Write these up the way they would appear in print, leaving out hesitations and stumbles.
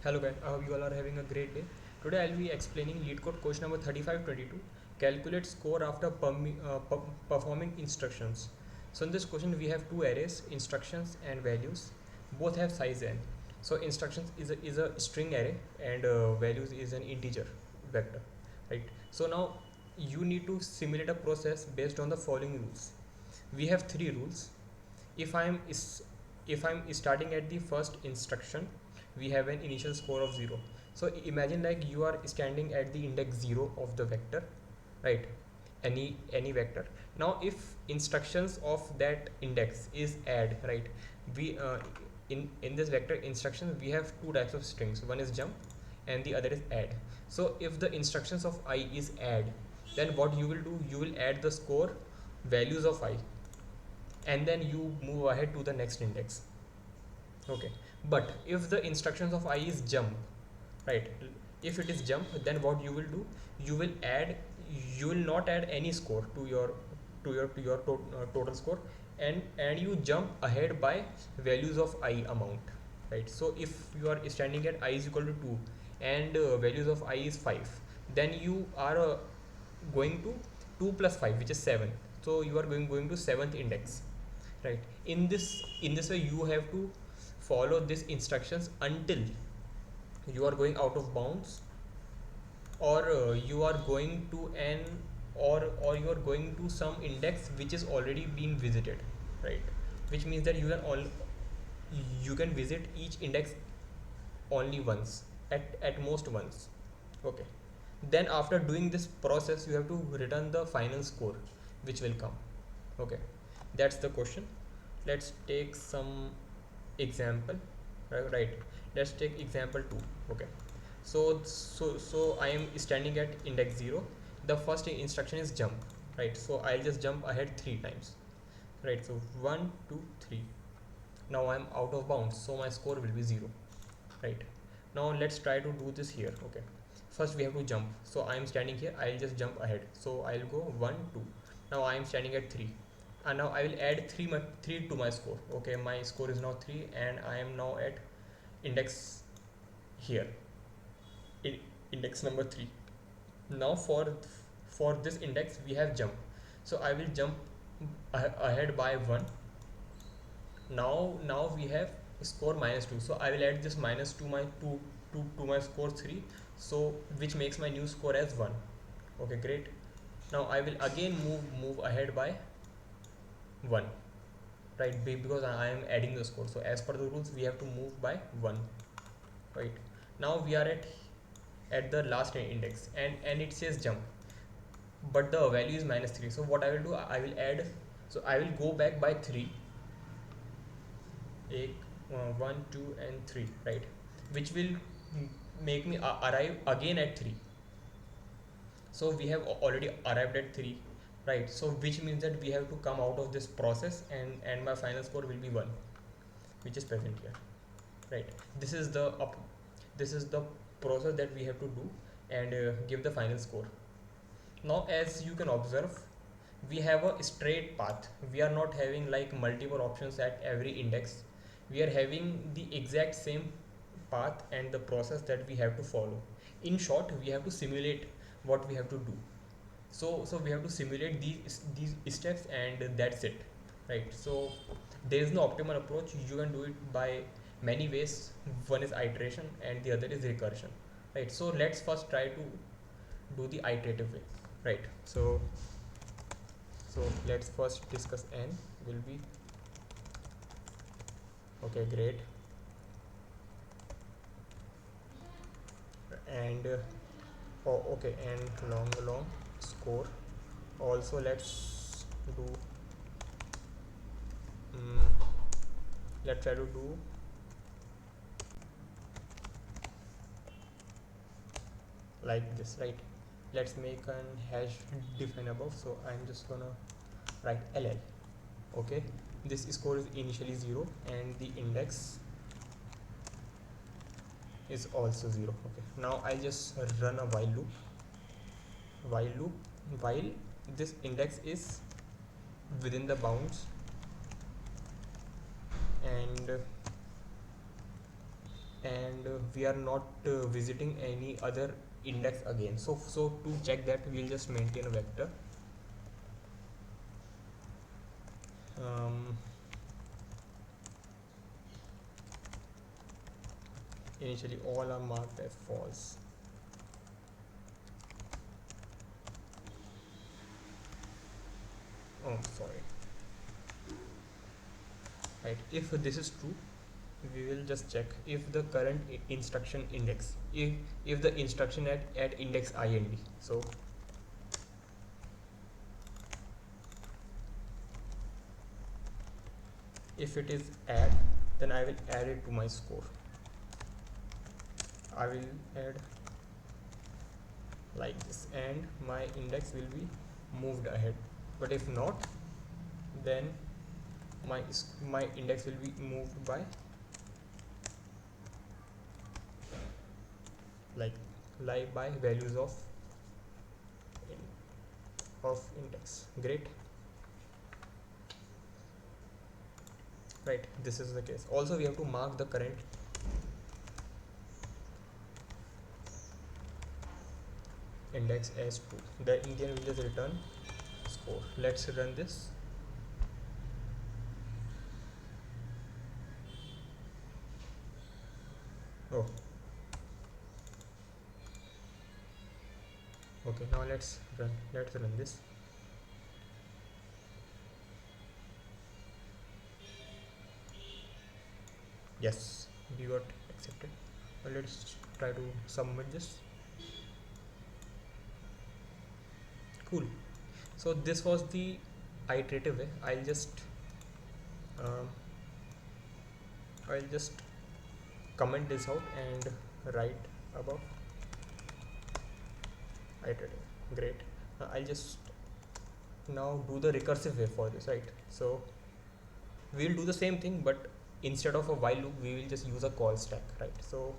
Hello guys, I hope you all are having a great day. Today I'll be explaining lead code question number 3522. Calculate score after performing instructions. So in this question we have two arrays, instructions and values. Both have size n. So instructions is a string array and values is an integer vector, right? So now you need to simulate a process based on the following rules. We have three rules. if i'm is if I'm starting at the first instruction, we have an initial score of 0. So imagine like you are standing at the index 0 of the vector, right? Any vector. Now if instructions of that index is add, right? We in this vector instructions we have two types of strings. One is jump and the other is add. So if the instructions of I is add, then what you will do, you will add the score values of I, and then you move ahead to the next index. Okay, but if the instructions of I is jump, right? If it is jump, then what you will do, you will add, you will not add any score to your total score, and you jump ahead by values of I amount, right? So if you are standing at I is equal to 2 and values of I is 5, then you are going to 2 plus 5, which is 7. So you are going to seventh index, right? In this way you have to follow these instructions until you are going out of bounds, or you are going to an or you are going to some index which is already been visited, right? Which means that you can visit each index only once, at most once. Okay, then after doing this process you have to return the final score which will come. Okay, that's the question. Let's take some example, right? Let's take example 2. Okay, so I am standing at index 0. The first instruction is jump, right? So I'll just jump ahead 3 times, right? So 1 2 3. Now I'm out of bounds, so my score will be 0, right? Now let's try to do this here. Okay, first we have to jump. So I am standing here, I'll just jump ahead. So I'll go 1 2. Now I am standing at 3, and now I will add 3 to my score. Okay, my score is now 3 and I am now at index here, in index number 3. Now for this index we have jump, so I will jump ahead by 1. Now we have score -2, so I will add this minus to my 2 to my score 3, so which makes my new score as 1. Okay, great. Now I will again move ahead by 1, right? Because I am adding the score, so as per the rules we have to move by 1, right? Now we are at the last index, and it says jump, but the value is -3. So what I will do, I will add, so I will go back by 3, 1 2 and 3, right? Which will make me arrive again at 3. So we have already arrived at 3, right? So which means that we have to come out of this process, and my final score will be 1, which is present here, right? This is the process that we have to do, and give the final score. Now as you can observe, we have a straight path. We are not having like multiple options at every index. We are having the exact same path and the process that we have to follow. In short, we have to simulate what we have to do. So we have to simulate these steps, and that's it, right? So there is no optimal approach. You can do it by many ways. One is iteration and the other is recursion, right? So let's first try to do the iterative way, right? So let's first discuss n will be. Okay, great. And oh, okay, and long score. Also let's do, um, let's try to do like this, right? Let's make an hash define above. So I'm just gonna write ll. Okay, this score is initially 0 and the index is also 0. Okay, now I just run a while loop while this index is within the bounds, and and we are not visiting any other index again. So to check that, we'll just maintain a vector. um, Initially all are marked as false. Oh, sorry. Right, if this is true, we will just check if the current instruction index, if the instruction at index IND. So if it is add, then I will add it to my score. I will add like this, and my index will be moved ahead. But if not, then my index will be moved by like by values of index. Great. Right, this is the case. Also, we have to mark the current index as 2. The Indian will just return score. Let's run this. Oh, okay, now let's run this. Yes, we got accepted. Now let's try to submit this. Cool. So this was the iterative way. Um, I'll just comment this out and write about iterative. Great. I'll just now do the recursive way for this, right? So we'll do the same thing, but instead of a while loop, we will just use a call stack, right? So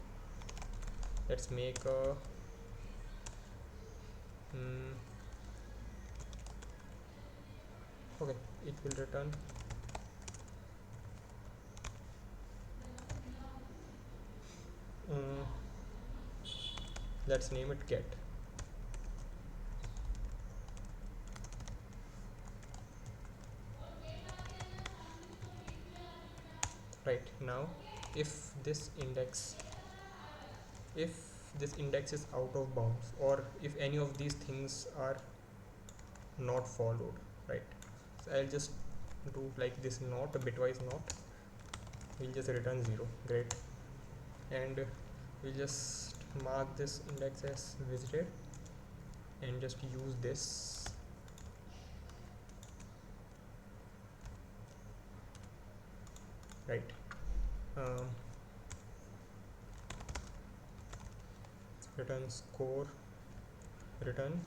let's make a okay, it will return let's name it get. Right, now if this index is out of bounds, or if any of these things are not followed, right? So I'll just do like this, not a bitwise not, we'll just return 0. Great. And we'll just mark this index as visited and just use this. Right. Return score, return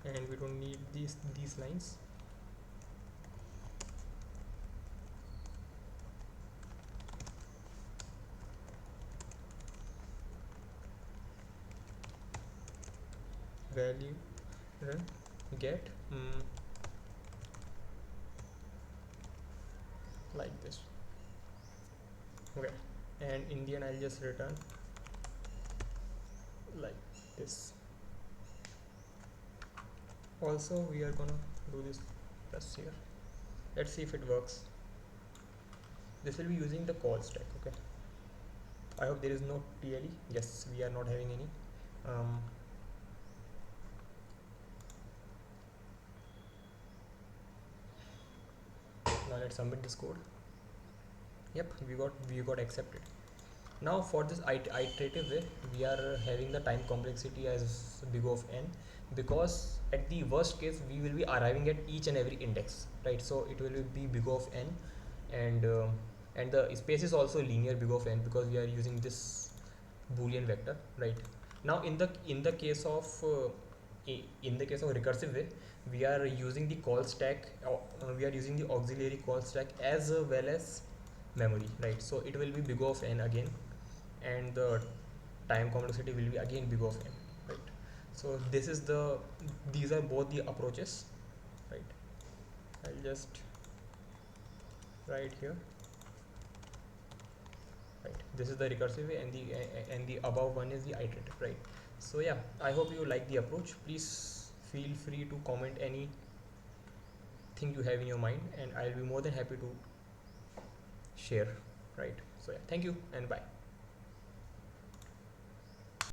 and we don't need these lines. Value run get like this. Okay, and Indian I'll just return like this. Also, we are gonna do this plus here. Let's see if it works. This will be using the call stack. Okay, I hope there is no TLE. Yes, we are not having any. Now let's submit this code. Yep, we got accepted. Now for this iterative way, we are having the time complexity as big of n, because at the worst case we will be arriving at each and every index, right? So it will be big of n, and the space is also linear big of n, because we are using this boolean vector, right? Now in the case of recursive way, we are using the call stack, we are using the auxiliary call stack as well as memory, right? So it will be big of n again, and the time complexity will be again big of n, right? So these are both the approaches, right? I'll just write here, right? This is the recursive way, and the above one is the iterative, right? So yeah, I hope you like the approach. Please feel free to comment anything you have in your mind, and I'll be more than happy to share, right? So yeah, thank you and bye.